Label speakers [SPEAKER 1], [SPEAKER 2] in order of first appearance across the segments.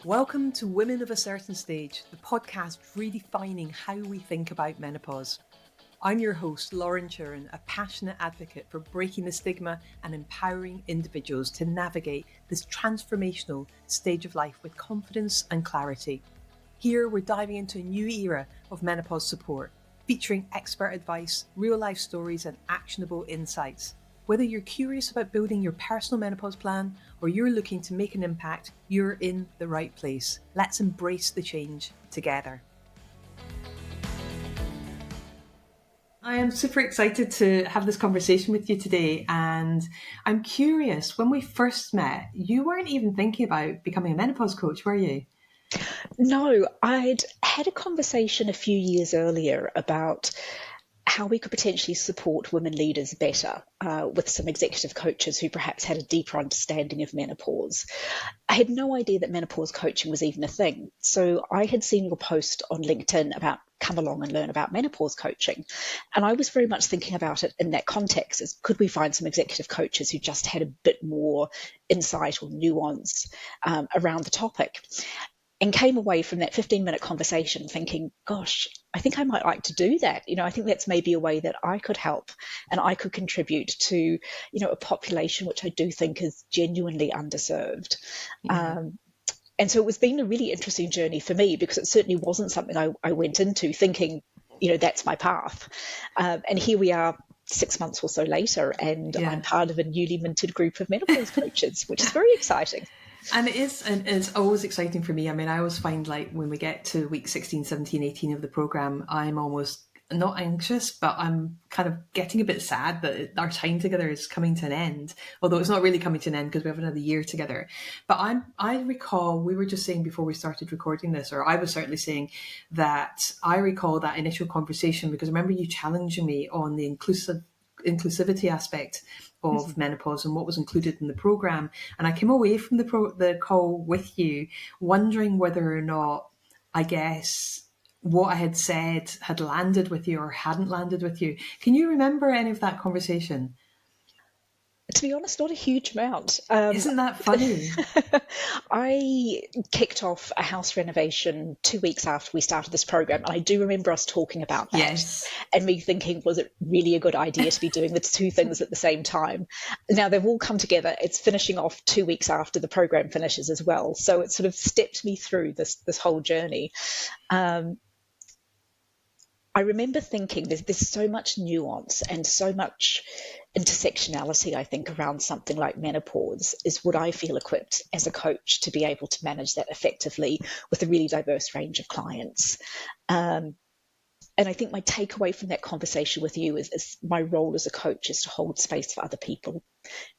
[SPEAKER 1] Welcome to Women of a Certain Stage, the podcast redefining how we think about menopause. I'm your host, Lauren Churin, a passionate advocate for breaking the stigma and empowering individuals to navigate this transformational stage of life with confidence and clarity. Here, we're diving into a new era of menopause support, featuring expert advice, real-life stories, and actionable insights. Whether you're curious about building your personal menopause plan or you're looking to make an impact, you're in the right place. Let's embrace the change together. I am super excited to have this conversation with you today, and I'm curious, when we first met, you weren't even thinking about becoming a menopause coach, were you?
[SPEAKER 2] No, I'd had a conversation a few years earlier about how we could potentially support women leaders better with some executive coaches who perhaps had a deeper understanding of menopause. I had no idea that menopause coaching was even a thing. So I had seen your post on LinkedIn about come along and learn about menopause coaching. And I was very much thinking about it in that context as could we find some executive coaches who just had a bit more insight or nuance around the topic. And came away from that 15-minute conversation thinking, gosh, I think I might like to do that. I think that's maybe a way that I could help and I could contribute to, a population which I do think is genuinely underserved.
[SPEAKER 1] Yeah.
[SPEAKER 2] And so it's been a really interesting journey for me because it certainly wasn't something I went into thinking, that's my path. And here we are 6 months or so later, and
[SPEAKER 1] Yeah.
[SPEAKER 2] I'm part of a newly minted group of menopause coaches, which is very exciting.
[SPEAKER 1] And it's always exciting for me. I mean, I always find like when we get to week 16, 17, 18 of the program, I'm almost not anxious, but I'm kind of getting a bit sad that our time together is coming to an end. Although it's not really coming to an end because we have another year together. But I recall, we were just saying before we started recording this, or I was certainly saying that I recall that initial conversation because I remember you challenging me on the inclusivity aspect of menopause and what was included in the program. And I came away from the call with you wondering whether or not, I guess, what I had said had landed with you or hadn't landed with you. Can you remember any of that conversation?
[SPEAKER 2] To be honest, not a huge amount.
[SPEAKER 1] Isn't that funny?
[SPEAKER 2] I kicked off a house renovation 2 weeks after we started this program, and I do remember us talking about that
[SPEAKER 1] Yes.
[SPEAKER 2] and me thinking, was it really a good idea to be doing the two things at the same time? Now they've all come together. It's finishing off 2 weeks after the program finishes as well, so it sort of stepped me through this whole journey. I remember thinking there's so much nuance and so much intersectionality, I think, around something like menopause. Is would I feel equipped as a coach to be able to manage that effectively with a really diverse range of clients? And I think my takeaway from that conversation with you is my role as a coach is to hold space for other people.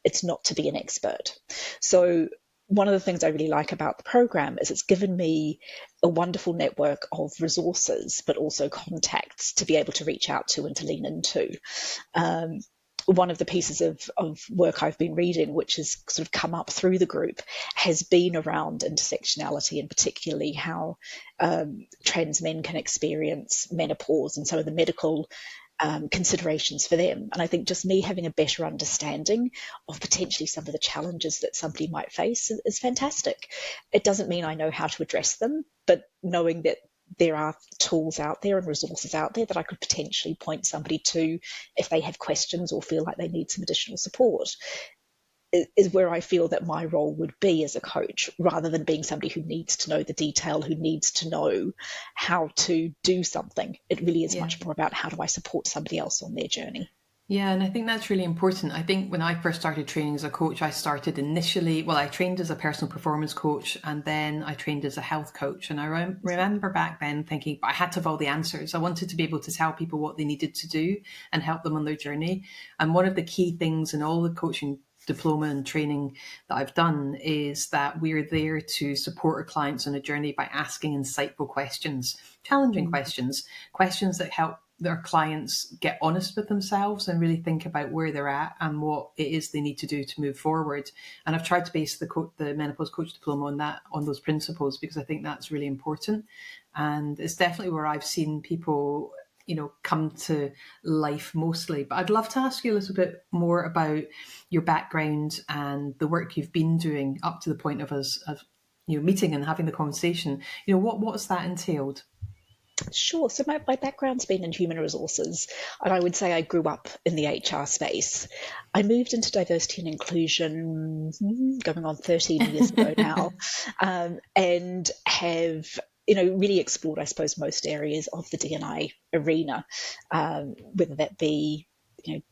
[SPEAKER 2] It's not to be an expert. So one of the things I really like about the program is it's given me a wonderful network of resources, but also contacts to be able to reach out to and to lean into. One of the pieces of work I've been reading, which has sort of come up through the group, has been around intersectionality and particularly how trans men can experience menopause and some of the medical considerations for them. And I think just me having a better understanding of potentially some of the challenges that somebody might face is fantastic. It doesn't mean I know how to address them, but knowing that there are tools out there and resources out there that I could potentially point somebody to if they have questions or feel like they need some additional support is where I feel that my role would be as a coach, rather than being somebody who needs to know the detail, who needs to know how to do something. It really is much more about how do I support somebody else on their journey.
[SPEAKER 1] Yeah, and I think that's really important. I think when I first started training as a coach, I started initially, I trained as a personal performance coach and then I trained as a health coach. And I remember back then thinking, I had to have all the answers. I wanted to be able to tell people what they needed to do and help them on their journey. And one of the key things in all the coaching diploma and training that I've done is that we're there to support our clients on a journey by asking insightful questions, challenging questions that help their clients get honest with themselves and really think about where they're at and what it is they need to do to move forward. And I've tried to base the menopause coach diploma on those principles because I think that's really important. And it's definitely where I've seen people, come to life mostly. But I'd love to ask you a little bit more about your background and the work you've been doing up to the point of us meeting and having the conversation. What's that entailed?
[SPEAKER 2] Sure. So my background's been in human resources, and I would say I grew up in the HR space. I moved into diversity and inclusion going on 13 years ago now, and have really explored, I suppose, most areas of the D&I arena, whether that be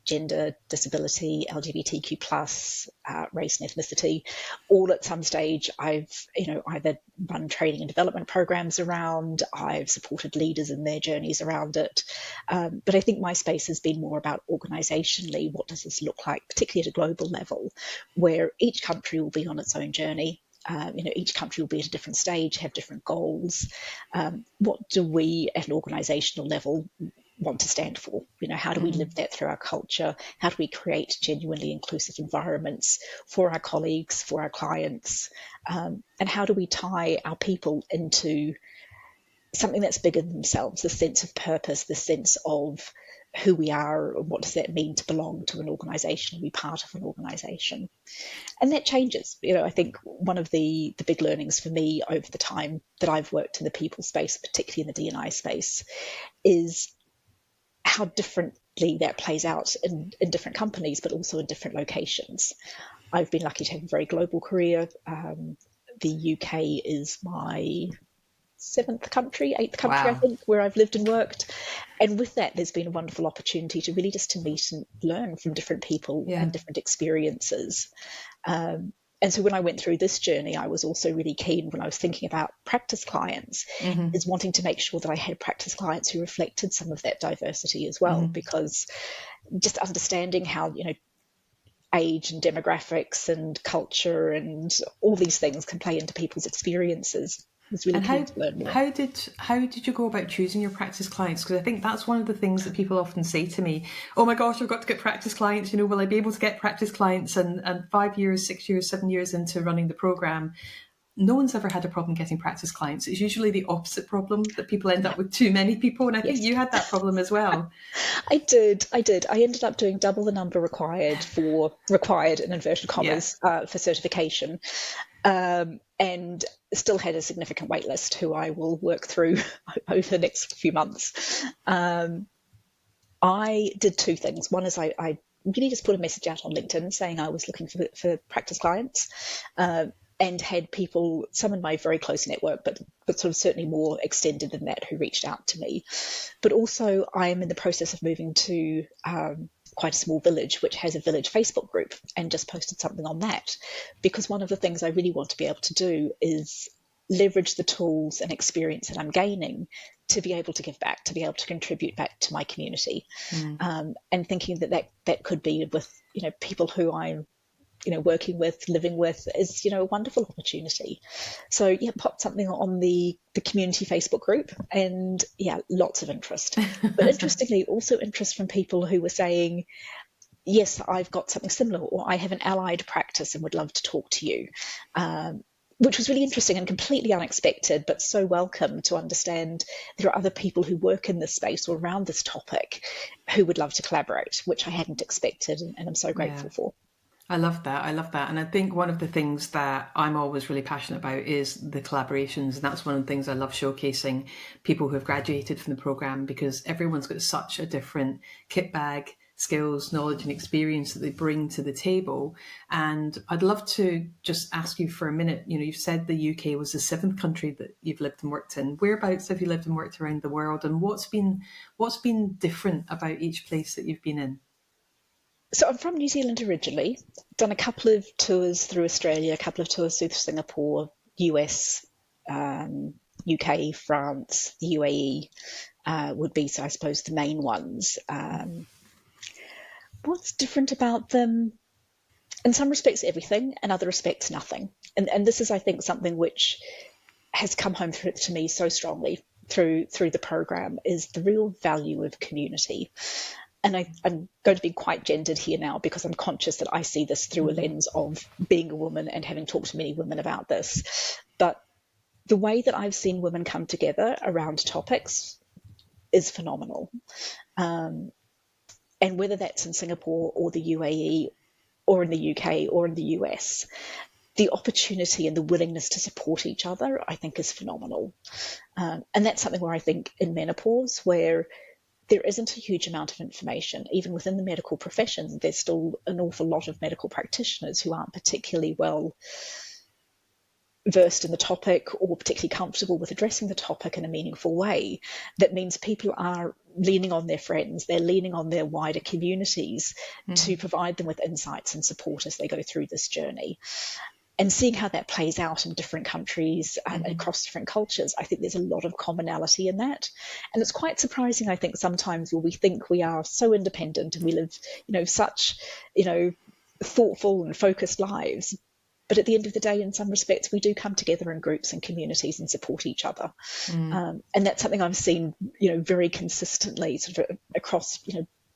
[SPEAKER 2] gender, disability, LGBTQ plus, race and ethnicity, all at some stage I've, either run training and development programs around, I've supported leaders in their journeys around it. But I think my space has been more about organisationally, what does this look like, particularly at a global level, where each country will be on its own journey. Each country will be at a different stage, have different goals. What do we at an organisational level want to stand for? How do we live that through our culture? How do we create genuinely inclusive environments for our colleagues, for our clients? And how do we tie our people into something that's bigger than themselves, the sense of purpose, the sense of who we are, and what does that mean to belong to an organisation, be part of an organisation? And that changes. I think one of the big learnings for me over the time that I've worked in the people space, particularly in the D&I space, is how differently that plays out in different companies, but also in different locations. I've been lucky to have a very global career. The UK is my eighth country, I think, where I've lived and worked. And with that, there's been a wonderful opportunity to really just to meet and learn from different people and different experiences. And so when I went through this journey, I was also really keen when I was thinking about practice clients, is wanting to make sure that I had practice clients who reflected some of that diversity as well, because just understanding how, age and demographics and culture and all these things can play into people's experiences. Was really keen to learn more.
[SPEAKER 1] How did you go about choosing your practice clients? Because I think that's one of the things that people often say to me. Oh my gosh, I've got to get practice clients. Will I be able to get practice clients? And 5 years, 6 years, 7 years into running the program, no one's ever had a problem getting practice clients. It's usually the opposite problem, that people end up with too many people. And I think you had that problem as well.
[SPEAKER 2] I did. I ended up doing double the number required in inverted commas for certification. And still had a significant wait list who I will work through over the next few months. I did two things. One is I really just put a message out on LinkedIn saying I was looking for practice clients, and had people, some in my very close network, but sort of certainly more extended than that, who reached out to me. But also I am in the process of moving to quite a small village, which has a village Facebook group, and just posted something on that, because one of the things I really want to be able to do is leverage the tools and experience that I'm gaining to be able to give back, to be able to contribute back to my community. And thinking that could be with, people who I'm, working with, living with, is, a wonderful opportunity. So popped something on the community Facebook group, and lots of interest. But interestingly, also interest from people who were saying, yes, I've got something similar, or I have an allied practice and would love to talk to you. Which was really interesting and completely unexpected, but so welcome to understand there are other people who work in this space or around this topic who would love to collaborate, which I hadn't expected, and I'm so grateful for.
[SPEAKER 1] I love that. And I think one of the things that I'm always really passionate about is the collaborations. And that's one of the things I love showcasing, people who have graduated from the program, because everyone's got such a different kit bag, skills, knowledge and experience that they bring to the table. And I'd love to just ask you for a minute, you've said the UK was the 7th country that you've lived and worked in. Whereabouts have you lived and worked around the world? And what's been different about each place that you've been in?
[SPEAKER 2] So I'm from New Zealand originally, done a couple of tours through Australia, a couple of tours through Singapore, US, UK, France, the UAE would be, so I suppose, the main ones. What's different about them? In some respects, everything, in other respects, nothing. And this is, I think, something which has come home to me so strongly through the program, is the real value of community. And I'm going to be quite gendered here now, because I'm conscious that I see this through a lens of being a woman and having talked to many women about this. But the way that I've seen women come together around topics is phenomenal. And whether that's in Singapore or the UAE or in the UK or in the US, the opportunity and the willingness to support each other, I think, is phenomenal. And that's something where I think in menopause, where there isn't a huge amount of information, even within the medical profession, there's still an awful lot of medical practitioners who aren't particularly well versed in the topic or particularly comfortable with addressing the topic in a meaningful way. That means people are leaning on their friends, they're leaning on their wider communities to provide them with insights and support as they go through this journey. And seeing how that plays out in different countries and across different cultures, I think there's a lot of commonality in that. And it's quite surprising, I think, sometimes where we think we are so independent and we live, such, thoughtful and focused lives. But at the end of the day, in some respects, we do come together in groups and communities and support each other. And that's something I've seen, very consistently sort of across,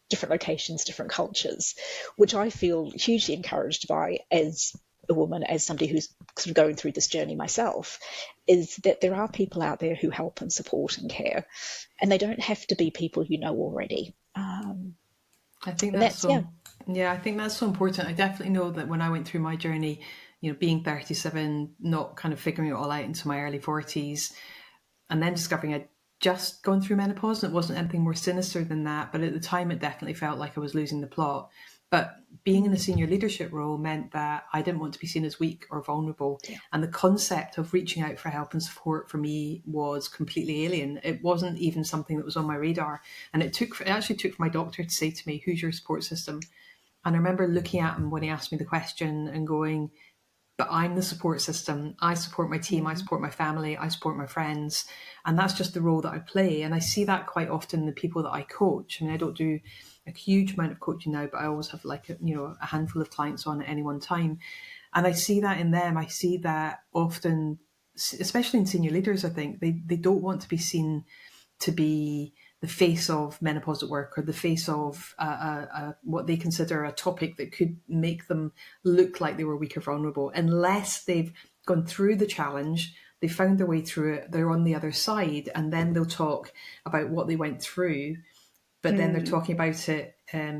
[SPEAKER 2] different locations, different cultures, which I feel hugely encouraged by as a woman, as somebody who's sort of going through this journey myself, is that there are people out there who help and support and care, and they don't have to be people you know already.
[SPEAKER 1] I think that's so. Yeah, I think that's so important. I definitely know that when I went through my journey, being 37, not kind of figuring it all out into my early 40s, and then discovering I'd just gone through menopause, and it wasn't anything more sinister than that. But at the time, it definitely felt like I was losing the plot. But being in a senior leadership role meant that I didn't want to be seen as weak or vulnerable. Yeah. And the concept of reaching out for help and support for me was completely alien. It wasn't even something that was on my radar. And it actually took for my doctor to say to me, "Who's your support system?" And I remember looking at him when he asked me the question and going, "But I'm the support system. I support my team. I support my family. I support my friends. And that's just the role that I play." And I see that quite often in the people that I coach. I mean, I don't do a huge amount of coaching now, but I always have a handful of clients on at any one time. And I see that in them. I see that often, especially in senior leaders, I think they don't want to be seen to be the face of menopause at work, or the face of what they consider a topic that could make them look like they were weak or vulnerable, unless they've gone through the challenge, they found their way through it, they're on the other side, and then they'll talk about what they went through. But then they're talking about it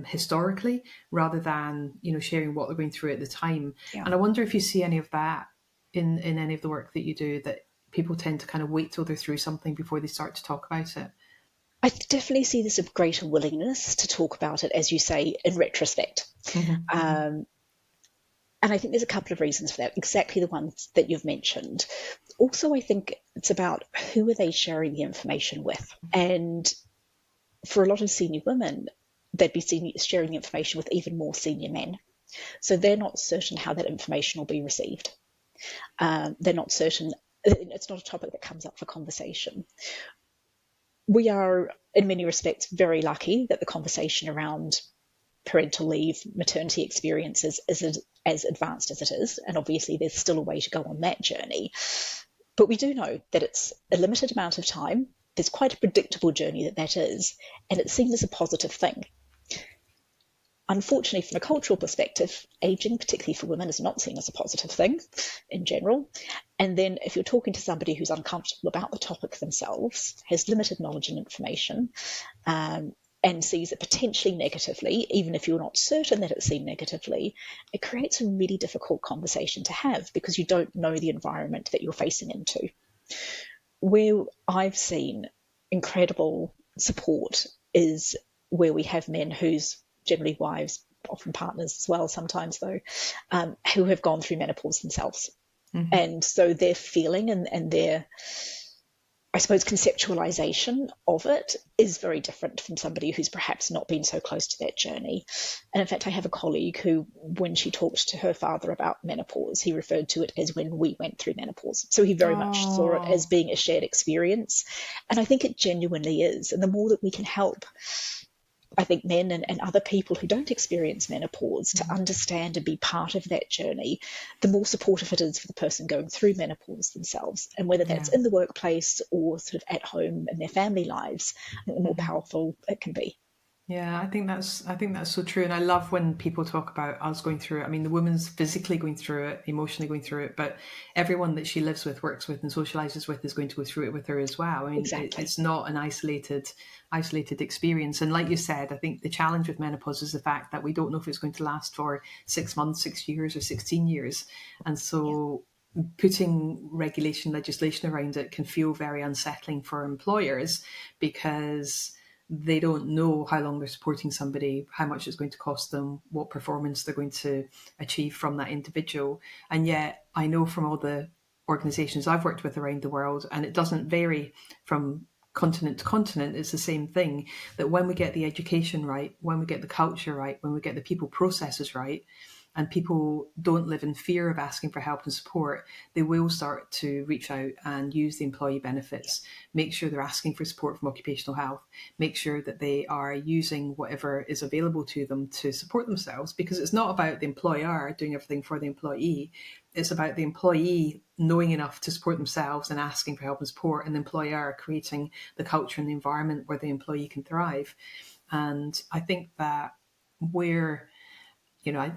[SPEAKER 1] historically, rather than sharing what they're going through at the time. Yeah. And I wonder if you see any of that in any of the work that you do, that people tend to kind of wait till they're through something before they start to talk about it.
[SPEAKER 2] I definitely see this of greater willingness to talk about it, as you say, in retrospect. And I think there's a couple of reasons for that, exactly the ones that you've mentioned. Also, I think it's about who are they sharing the information with. And for a lot of senior women, they'd be sharing the information with even more senior men. So they're not certain how that information will be received. They're not certain. It's not a topic that comes up for conversation. We are, in many respects, very lucky that the conversation around parental leave, maternity experiences is as advanced as it is. And obviously, there's still a way to go on that journey. But we do know that it's a limited amount of time. There's quite a predictable journey that is, and it's seen as a positive thing. Unfortunately, from a cultural perspective, aging, particularly for women, is not seen as a positive thing in general. And then if you're talking to somebody who's uncomfortable about the topic themselves, has limited knowledge and information, and sees it potentially negatively, even if you're not certain that it's seen negatively, it creates a really difficult conversation to have, because you don't know the environment that you're facing into. Where I've seen incredible support is where we have men whose generally wives, often partners as well sometimes though, who have gone through menopause themselves. And so their feeling and their, I suppose, conceptualization of it is very different from somebody who's perhaps not been so close to that journey. And in fact, I have a colleague who, when she talked to her father about menopause, he referred to it as when we went through menopause. So he very much saw it as being a shared experience. And I think it genuinely is. And the more that we can help, I think, men and other people who don't experience menopause to understand and be part of that journey, the more supportive it is for the person going through menopause themselves. And whether that's in the workplace or sort of at home in their family lives, I think the more powerful it can be.
[SPEAKER 1] Yeah, I think that's so true. And I love when people talk about us going through it. I mean, the woman's physically going through it, emotionally going through it, but everyone that she lives with, works with, and socializes with is going to go through it with her as well. I mean,
[SPEAKER 2] Exactly.
[SPEAKER 1] it's not an isolated experience. And like you said, I think the challenge with menopause is the fact that we don't know if it's going to last for 6 months, 6 years, or 16 years. And
[SPEAKER 2] Yeah.
[SPEAKER 1] so putting legislation around it can feel very unsettling for employers, because they don't know how long they're supporting somebody, how much it's going to cost them, what performance they're going to achieve from that individual. And yet, I know from all the organizations I've worked with around the world, and it doesn't vary from continent to continent, it's the same thing, that when we get the education right, when we get the culture right, when we get the people processes right, and people don't live in fear of asking for help and support, they will start to reach out and use the employee benefits, make sure they're asking for support from occupational health, make sure that they are using whatever is available to them to support themselves, because it's not about the employer doing everything for the employee. It's about the employee knowing enough to support themselves and asking for help and support, and the employer creating the culture and the environment where the employee can thrive. And I think that where, you know,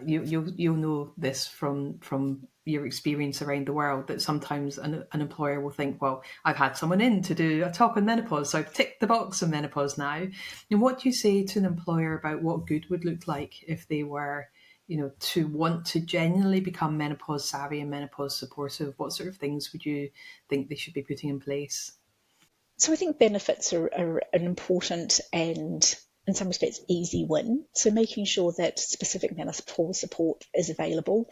[SPEAKER 1] you'll know this from your experience around the world, that sometimes an employer will think, well, I've had someone in to do a talk on menopause, so I've ticked the box on menopause now. And what do you say to an employer about what good would look like if they were, you know, to want to genuinely become menopause savvy and menopause supportive? What sort of things would you think they should be putting in place?
[SPEAKER 2] So I think benefits are an important and, in some respects, easy win. So making sure that specific menopause support is available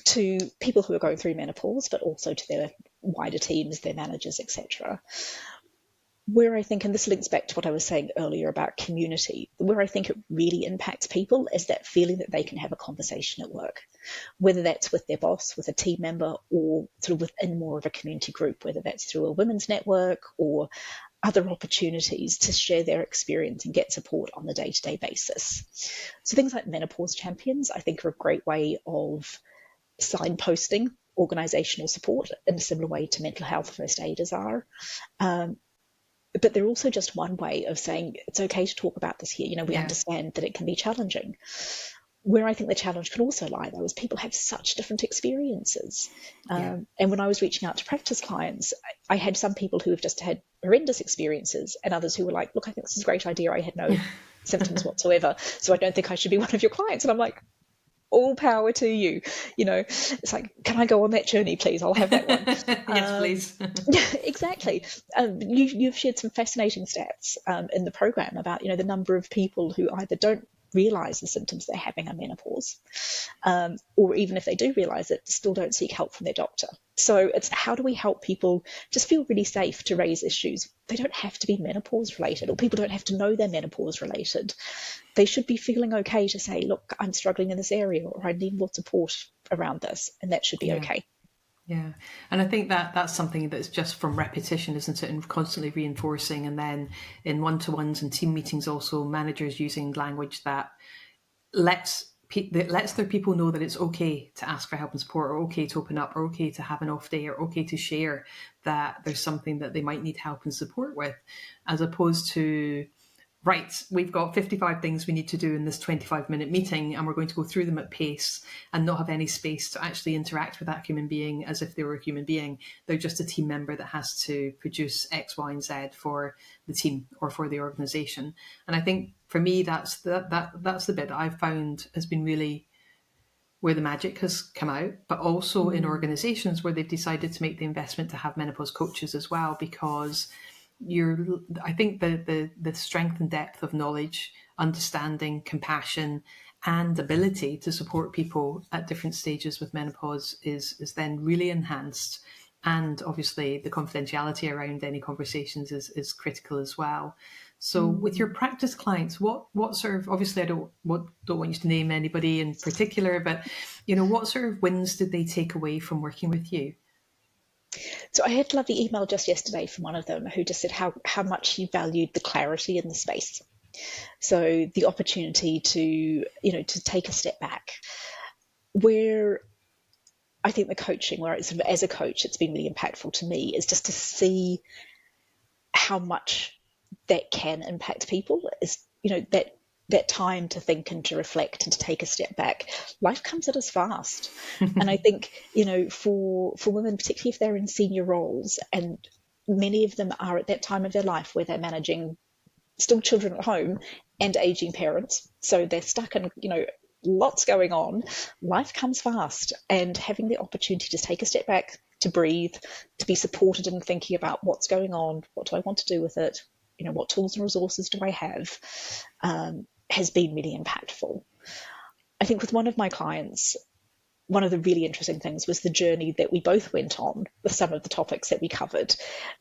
[SPEAKER 2] to people who are going through menopause, but also to their wider teams, their managers, etc. Where I think, and this links back to what I was saying earlier about community, where I think it really impacts people is that feeling that they can have a conversation at work, whether that's with their boss, with a team member, or sort of within more of a community group, whether that's through a women's network or other opportunities to share their experience and get support on a day-to-day basis. So things like menopause champions, I think, are a great way of signposting organisational support in a similar way to mental health first aiders are. But they're also just one way of saying it's okay to talk about this here. You know, we
[SPEAKER 1] Yeah,
[SPEAKER 2] understand that it can be challenging. Where I think the challenge can also lie, though, is people have such different experiences.
[SPEAKER 1] yeah,
[SPEAKER 2] And when I was reaching out to practice clients, I had some people who have just had horrendous experiences, and others who were like, look, I think this is a great idea. I had no symptoms whatsoever, so I don't think I should be one of your clients. And I'm like, all power to you. You know, it's like, can I go on that journey, please? I'll have that one.
[SPEAKER 1] yes, please.
[SPEAKER 2] Yeah, exactly. You've shared some fascinating stats in the program about, you know, the number of people who either don't realize the symptoms they're having are menopause, or even if they do realize it, still don't seek help from their doctor. So it's how do we help people just feel really safe to raise issues? They don't have to be menopause related, or people don't have to know they're menopause related. They should be feeling okay to say, look, I'm struggling in this area, or I need more support around this, and that should be
[SPEAKER 1] Yeah.
[SPEAKER 2] okay.
[SPEAKER 1] Yeah. And I think that that's something that's just from repetition, isn't it? And constantly reinforcing. And then in one-to-ones and team meetings, also managers using language that that lets their people know that it's okay to ask for help and support, or okay to open up, or okay to have an off day, or okay to share that there's something that they might need help and support with, as opposed to, right, we've got 55 things we need to do in this 25-minute meeting, and we're going to go through them at pace and not have any space to actually interact with that human being as if they were a human being. They're just a team member that has to produce X, Y, and Z for the team or for the organization. And I think for me, that's the bit that I've found has been really where the magic has come out, but also in
[SPEAKER 2] Mm.
[SPEAKER 1] organizations where they've decided to make the investment to have menopause coaches as well, because I think the strength and depth of knowledge, understanding, compassion, and ability to support people at different stages with menopause is then really enhanced. And obviously the confidentiality around any conversations is critical as well. So with your
[SPEAKER 2] Mm.
[SPEAKER 1] practice clients, what sort of, obviously I don't want you to name anybody in particular, but you know, what sort of wins did they take away from working with you?
[SPEAKER 2] So I had a lovely email just yesterday from one of them who just said how much he valued the clarity in the space. So the opportunity to, you know, to take a step back. Where I think the coaching, where it's, as a coach, it's been really impactful to me is just to see how much that can impact people. Is, that time to think and to reflect and to take a step back. Life comes at us fast. And I think, for women, particularly if they're in senior roles, and many of them are at that time of their life where they're managing still children at home and aging parents. So they're stuck in, lots going on. Life comes fast, and having the opportunity to take a step back, to breathe, to be supported in thinking about what's going on, what do I want to do with it, what tools and resources do I have, has been really impactful. I think with one of my clients, one of the really interesting things was the journey that we both went on with some of the topics that we covered,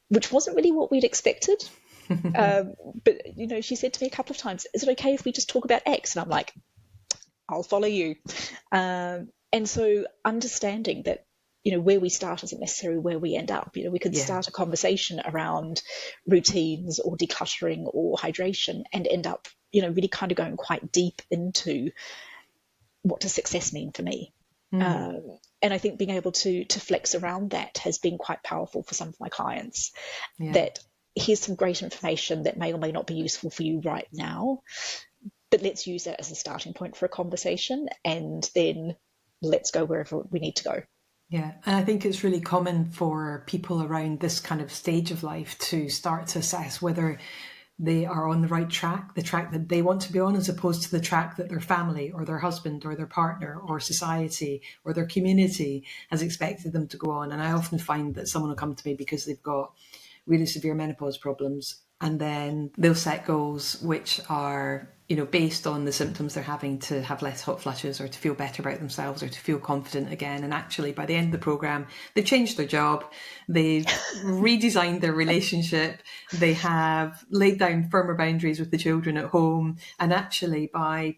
[SPEAKER 2] which wasn't really what we'd expected. But, she said to me a couple of times, is it okay if we just talk about X? And I'm like, I'll follow you. And so understanding that, where we start isn't necessarily where we end up. We could start a conversation around routines or decluttering or hydration and end up, really kind of going quite deep into what does success mean for me. And I think being able to flex around that has been quite powerful for some of my clients. That here's some great information that may or may not be useful for you right now, but let's use that as a starting point for a conversation, and then let's go wherever we need to go.
[SPEAKER 1] Yeah, and I think it's really common for people around this kind of stage of life to start to assess whether they are on the right track, the track that they want to be on, as opposed to the track that their family or their husband or their partner or society or their community has expected them to go on. And I often find that someone will come to me because they've got really severe menopause problems, and then they'll set goals which are, based on the symptoms they're having, to have less hot flushes or to feel better about themselves or to feel confident again. And actually, by the end of the program, they've changed their job, they've redesigned their relationship, they have laid down firmer boundaries with the children at home. And actually, by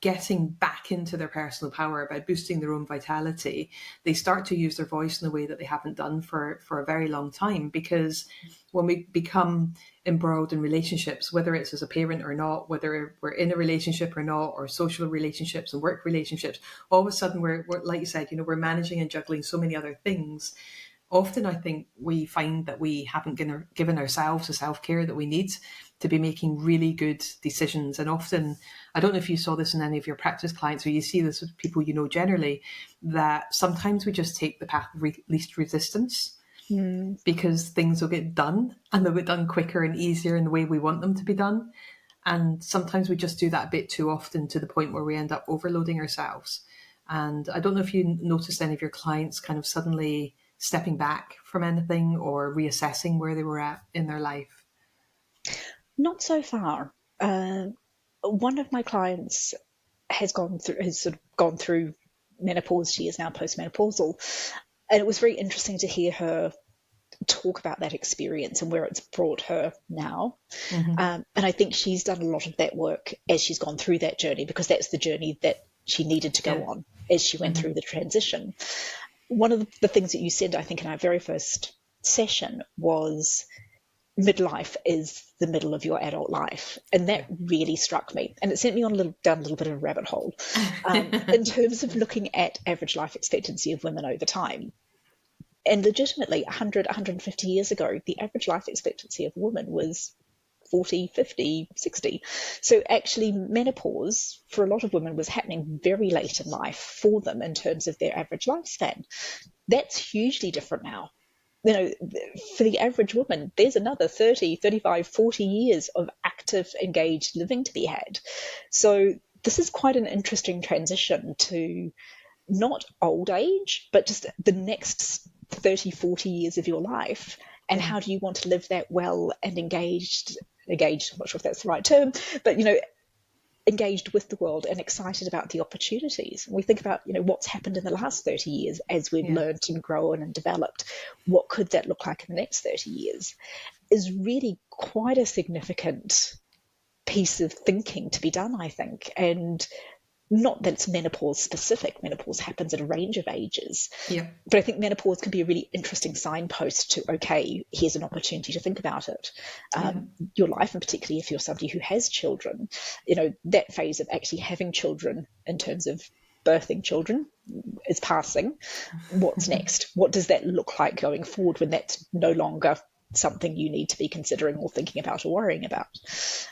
[SPEAKER 1] getting back into their personal power, by boosting their own vitality, they start to use their voice in a way that they haven't done for a very long time. Because when we become embroiled in relationships, whether it's as a parent or not, whether we're in a relationship or not, or social relationships and work relationships, all of a sudden we're like you said, we're managing and juggling so many other things. Often I think we find that we haven't given ourselves the self-care that we need to be making really good decisions. And often, I don't know if you saw this in any of your practice clients, or you see this with people generally, that sometimes we just take the path of least resistance because things will get done, and they'll get done quicker and easier in the way we want them to be done. And sometimes we just do that a bit too often, to the point where we end up overloading ourselves. And I don't know if you noticed any of your clients kind of suddenly stepping back from anything or reassessing where they were at in their life.
[SPEAKER 2] Not so far. One of my clients has sort of gone through menopause. She is now postmenopausal, and it was very interesting to hear her talk about that experience and where it's brought her now. And I think she's done a lot of that work as she's gone through that journey, because that's the journey that she needed to go on as she went through the transition. One of the things that you said, I think, in our very first session was midlife is the middle of your adult life. And that really struck me. And it sent me down a little bit of a rabbit hole in terms of looking at average life expectancy of women over time. And legitimately, 100, 150 years ago, the average life expectancy of a woman was 40, 50, 60. So actually menopause for a lot of women was happening very late in life for them in terms of their average lifespan. That's hugely different now. For the average woman, there's another 30, 35, 40 years of active, engaged living to be had. So this is quite an interesting transition to not old age, but just the next 30, 40 years of your life. And how do you want to live that well and engaged, I'm not sure if that's the right term, but, engaged with the world and excited about the opportunities. And we think about, what's happened in the last 30 years as we've learned and grown and developed. What could that look like in the next 30 years is really quite a significant piece of thinking to be done, I think. And not that it's menopause specific. Menopause happens at a range of ages. Yeah. But I think menopause can be a really interesting signpost to, okay, here's an opportunity to think about it. Your life, and particularly if you're somebody who has children, that phase of actually having children in terms of birthing children is passing. What's next? What does that look like going forward when that's no longer something you need to be considering or thinking about or worrying about.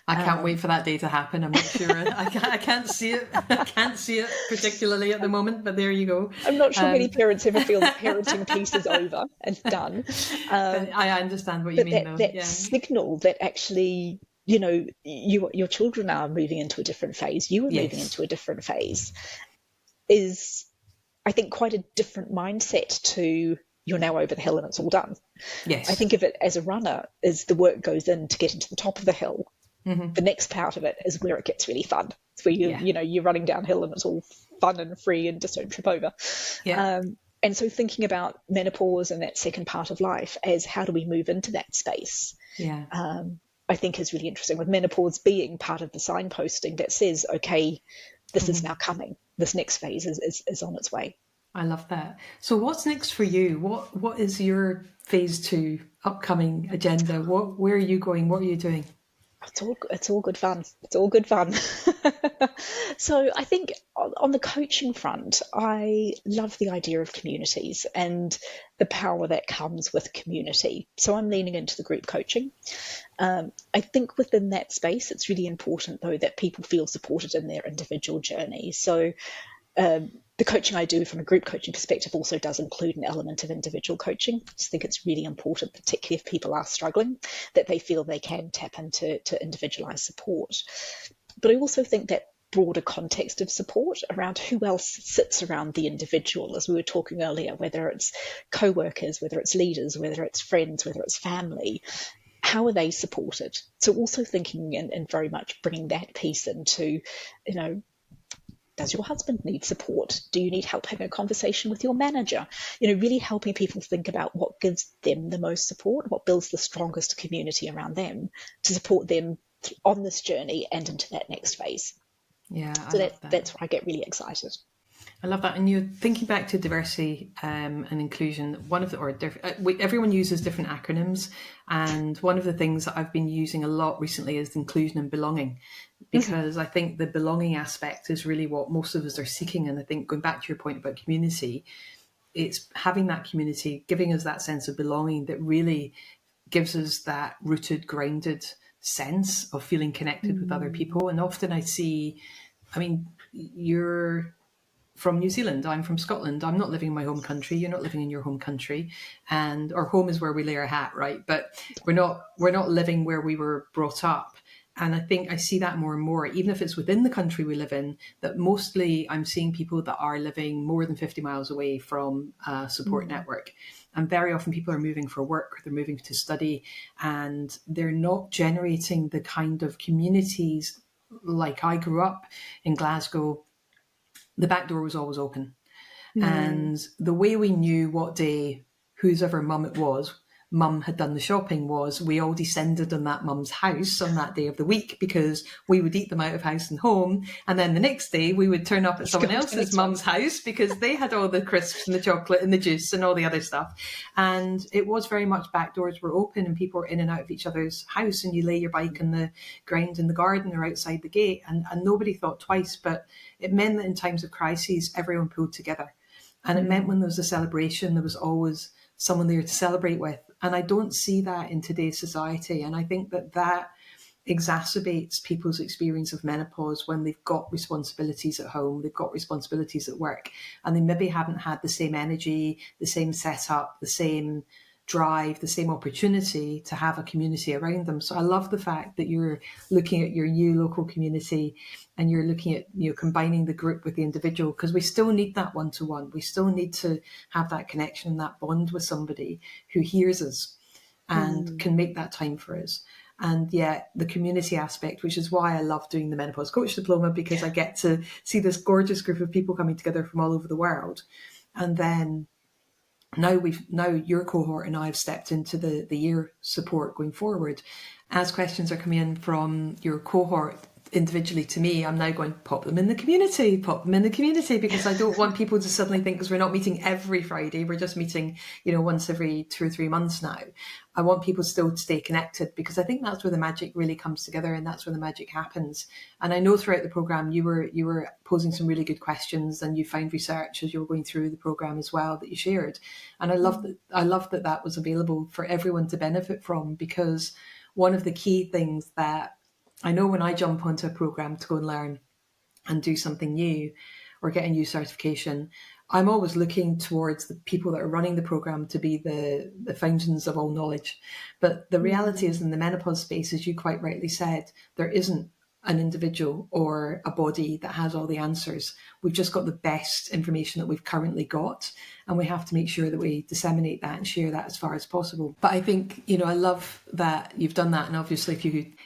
[SPEAKER 1] I can't wait for that day to happen. I'm not sure. I can't see it. I can't see it particularly at the moment, but there you go.
[SPEAKER 2] I'm not sure many parents ever feel the parenting piece is over and done.
[SPEAKER 1] I understand what you mean, though.
[SPEAKER 2] That
[SPEAKER 1] Yeah.
[SPEAKER 2] signal that actually, your children are moving into a different phase, you are moving into a different phase, is, I think, quite a different mindset to you're now over the hill and it's all done.
[SPEAKER 1] Yes.
[SPEAKER 2] I think of it as a runner, as the work goes in to get into the top of the hill.
[SPEAKER 1] Mm-hmm.
[SPEAKER 2] The next part of it is where it gets really fun. It's where you're running downhill and it's all fun and free and just don't trip over.
[SPEAKER 1] Yeah.
[SPEAKER 2] And so thinking about menopause and that second part of life as how do we move into that space?
[SPEAKER 1] Yeah.
[SPEAKER 2] I think is really interesting, with menopause being part of the signposting that says, okay, this is now coming. This next phase is on its way.
[SPEAKER 1] I love that. So what's next for you? What is your phase 2 upcoming agenda? Where are you going? What are you doing?
[SPEAKER 2] It's all good fun. It's all good fun. So I think on the coaching front, I love the idea of communities and the power that comes with community. So I'm leaning into the group coaching. I think within that space, it's really important, though, that people feel supported in their individual journey. So the coaching I do from a group coaching perspective also does include an element of individual coaching. I just think it's really important, particularly if people are struggling, that they feel they can tap into individualized support. But I also think that broader context of support around who else sits around the individual, as we were talking earlier, whether it's co-workers, whether it's leaders, whether it's friends, whether it's family, how are they supported? So also thinking and very much bringing that piece into, does your husband need support? Do you need help having a conversation with your manager? Really helping people think about what gives them the most support, what builds the strongest community around them to support them on this journey and into that next phase.
[SPEAKER 1] Yeah,
[SPEAKER 2] so that's where I get really excited.
[SPEAKER 1] I love that. And you're thinking back to diversity and inclusion. Everyone uses different acronyms, and one of the things that I've been using a lot recently is inclusion and belonging, because I think the belonging aspect is really what most of us are seeking. And I think, going back to your point about community, it's having that community, giving us that sense of belonging that really gives us that rooted, grounded sense of feeling connected with other people. And often you're from New Zealand, I'm from Scotland. I'm not living in my home country. You're not living in your home country, and our home is where we lay our hat, right? But we're not living where we were brought up. And I think I see that more and more, even if it's within the country we live in, that mostly I'm seeing people that are living more than 50 miles away from a support network. And very often people are moving for work, they're moving to study, and they're not generating the kind of communities like I grew up in Glasgow. The back door was always open. And the way we knew what day whoever mum it was, mum had done the shopping, was we all descended on that mum's house on that day of the week, because we would eat them out of house and home. And then the next day we would turn up at someone else's mum's house because they had all the crisps and the chocolate and the juice and all the other stuff. And it was very much back doors were open and people were in and out of each other's house, and you lay your bike on the ground in the garden or outside the gate, and nobody thought twice. But it meant that in times of crises, everyone pulled together. And it meant when there was a celebration, there was always someone there to celebrate with. And I don't see that in today's society. And I think that exacerbates people's experience of menopause when they've got responsibilities at home, they've got responsibilities at work, and they maybe haven't had the same energy, the same setup, the same drive, the same opportunity to have a community around them. So I love the fact that you're looking at your new local community and you're looking at, combining the group with the individual, because we still need that one-to-one. We still need to have that connection and that bond with somebody who hears us and can make that time for us. And yet the community aspect, which is why I love doing the Menopause Coach Diploma, because I get to see this gorgeous group of people coming together from all over the world. And then now your cohort and I have stepped into the year support going forward. As questions are coming in from your cohort, individually to me, I'm now going, pop them in the community, because I don't want people to suddenly think, because we're not meeting every Friday, we're just meeting, once every 2 or 3 months now. I want people still to stay connected, because I think that's where the magic really comes together, and that's where the magic happens. And I know throughout the program you were posing some really good questions, and you found research as you were going through the program as well that you shared. And I love that was available for everyone to benefit from, because one of the key things that I know when I jump onto a program to go and learn and do something new or get a new certification, I'm always looking towards the people that are running the program to be the fountains of all knowledge. But the reality is, in the menopause space, as you quite rightly said, there isn't an individual or a body that has all the answers. We've just got the best information that we've currently got, and we have to make sure that we disseminate that and share that as far as possible. But I think, I love that you've done that, and obviously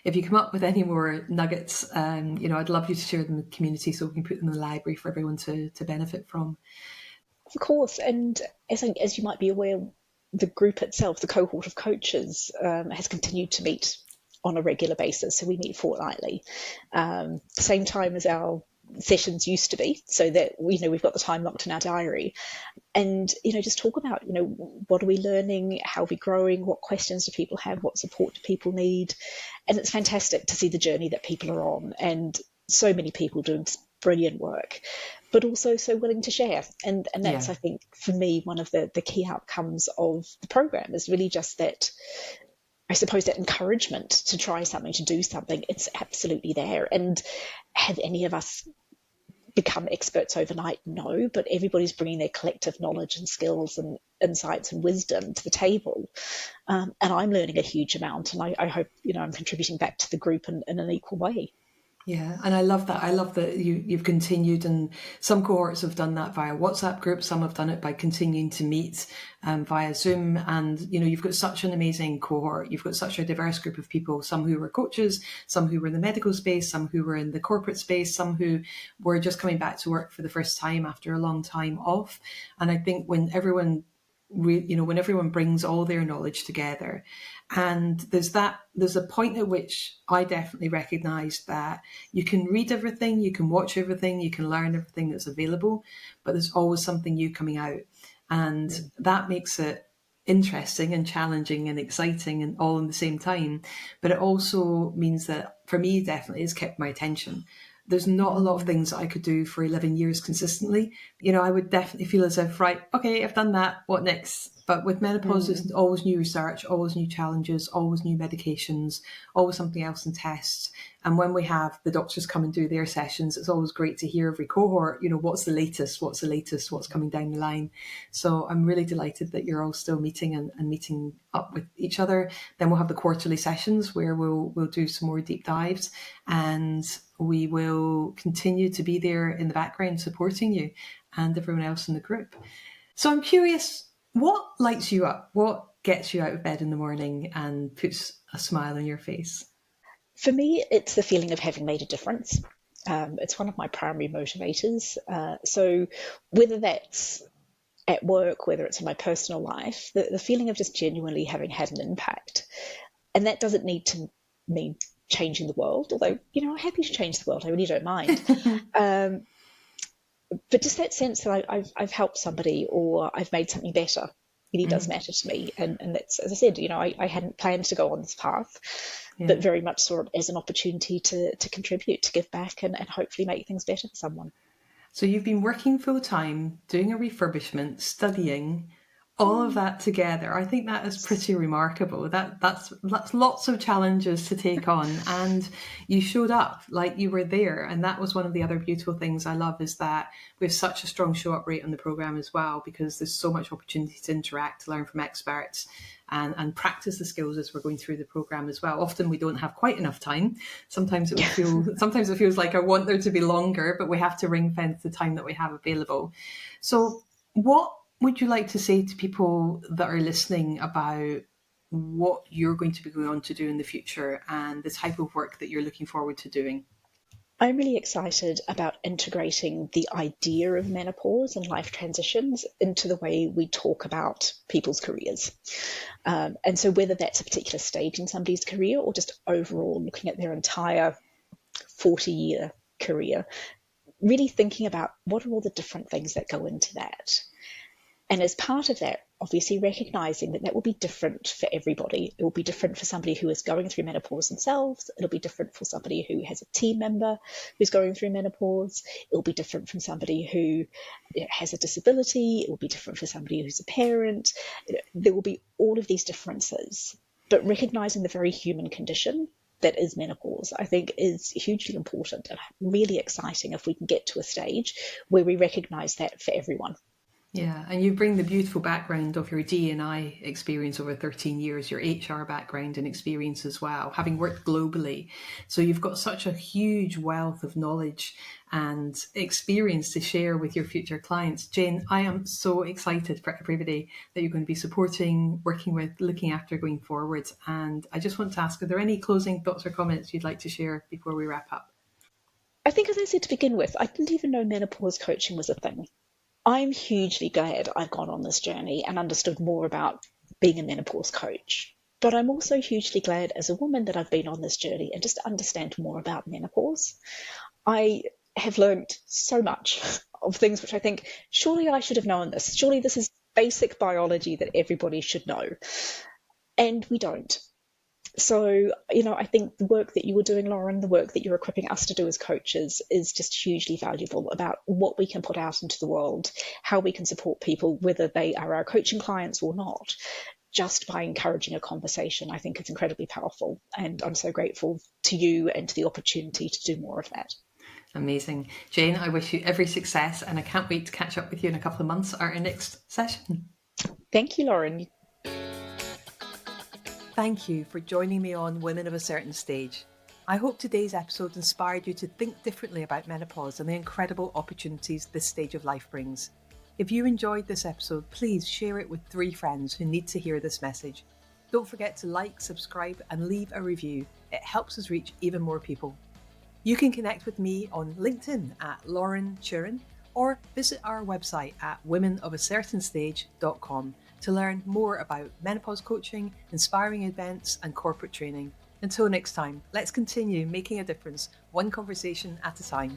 [SPEAKER 1] if you come up with any more nuggets, I'd love you to share them with the community so we can put them in the library for everyone to benefit from.
[SPEAKER 2] Of course, and as you might be aware, the group itself, the cohort of coaches, has continued to meet on a regular basis. So we meet fortnightly, same time as our sessions used to be, so that we've got the time locked in our diary, and just talk about what are we learning, how are we growing, what questions do people have, what support do people need. And it's fantastic to see the journey that people are on, and so many people doing brilliant work, but also so willing to share. And that's, I think, for me, one of the key outcomes of the program is really just that, I suppose, that encouragement to try something, to do something. It's absolutely there. And have any of us become experts overnight? No, but everybody's bringing their collective knowledge and skills and insights and wisdom to the table. And I'm learning a huge amount, and I hope, I'm contributing back to the group in an equal way.
[SPEAKER 1] Yeah, and I love that. I love that you've continued, and some cohorts have done that via WhatsApp groups. Some have done it by continuing to meet via Zoom. And, you've got such an amazing cohort. You've got such a diverse group of people, some who were coaches, some who were in the medical space, some who were in the corporate space, some who were just coming back to work for the first time after a long time off. And I think when everyone brings all their knowledge together, and there's a point at which I definitely recognised that you can read everything, you can watch everything, you can learn everything that's available, but there's always something new coming out. And that makes it interesting and challenging and exciting and all in the same time. But it also means that, for me, definitely has kept my attention. There's not a lot of things that I could do for 11 years consistently. I would definitely feel as if, right, okay, I've done that, what next? But with menopause, there's always new research, always new challenges, always new medications, always something else in tests. And when we have the doctors come and do their sessions, it's always great to hear every cohort, what's the latest, what's coming down the line. So I'm really delighted that you're all still meeting and meeting up with each other. Then we'll have the quarterly sessions where we'll do some more deep dives, and we will continue to be there in the background supporting you and everyone else in the group. So I'm curious, what lights you up? What gets you out of bed in the morning and puts a smile on your face?
[SPEAKER 2] For me, it's the feeling of having made a difference. It's one of my primary motivators. So whether that's at work, whether it's in my personal life, the feeling of just genuinely having had an impact. And that doesn't need to mean changing the world, although, I'm happy to change the world. I really don't mind. But just that sense that I've helped somebody, or I've made something better, really does matter to me. And that's, as I said, I hadn't planned to go on this path, but very much saw it as an opportunity to contribute, to give back, and hopefully make things better for someone.
[SPEAKER 1] So you've been working full time, doing a refurbishment, studying, all of that together. I think that is pretty remarkable. That's lots of challenges to take on, and you showed up, like you were there. And that was one of the other beautiful things I love, is that we have such a strong show up rate on the program as well, because there's so much opportunity to interact, to learn from experts, and practice the skills as we're going through the program as well. Often we don't have quite enough time. Sometimes it feels like I want there to be longer, but we have to ring fence the time that we have available. So what would you like to say to people that are listening about what you're going to be going on to do in the future and the type of work that you're looking forward to doing?
[SPEAKER 2] I'm really excited about integrating the idea of menopause and life transitions into the way we talk about people's careers. And so whether that's a particular stage in somebody's career, or just overall looking at their entire 40-year career, really thinking about what are all the different things that go into that. And as part of that, obviously recognizing that that will be different for everybody. It will be different for somebody who is going through menopause themselves. It'll be different for somebody who has a team member who's going through menopause. It'll be different from somebody who has a disability. It will be different for somebody who's a parent. There will be all of these differences. But recognizing the very human condition that is menopause, I think, is hugely important and really exciting if we can get to a stage where we recognize that for everyone.
[SPEAKER 1] Yeah, and you bring the beautiful background of your D&I experience over 13 years, your HR background and experience as well, having worked globally. So you've got such a huge wealth of knowledge and experience to share with your future clients. Jane, I am so excited for everybody that you're going to be supporting, working with, looking after going forward. And I just want to ask, are there any closing thoughts or comments you'd like to share before we wrap up?
[SPEAKER 2] I think, as I said to begin with, I didn't even know menopause coaching was a thing. I'm hugely glad I've gone on this journey and understood more about being a menopause coach. But I'm also hugely glad as a woman that I've been on this journey and just understand more about menopause. I have learned so much of things which I think, surely I should have known this. Surely this is basic biology that everybody should know. And we don't. So, I think the work that you were doing, Lauren, the work that you're equipping us to do as coaches is just hugely valuable about what we can put out into the world, how we can support people, whether they are our coaching clients or not. Just by encouraging a conversation, I think it's incredibly powerful. And I'm so grateful to you and to the opportunity to do more of that.
[SPEAKER 1] Amazing. Jane, I wish you every success and I can't wait to catch up with you in a couple of months at our next session.
[SPEAKER 2] Thank you, Lauren.
[SPEAKER 1] Thank you for joining me on Women of a Certain Stage. I hope today's episode inspired you to think differently about menopause and the incredible opportunities this stage of life brings. If you enjoyed this episode, please share it with 3 friends who need to hear this message. Don't forget to like, subscribe, and leave a review. It helps us reach even more people. You can connect with me on LinkedIn at Lauren Turin or visit our website at womenofacertainstage.com to learn more about menopause coaching, inspiring events, and corporate training. Until next time, let's continue making a difference, one conversation at a time.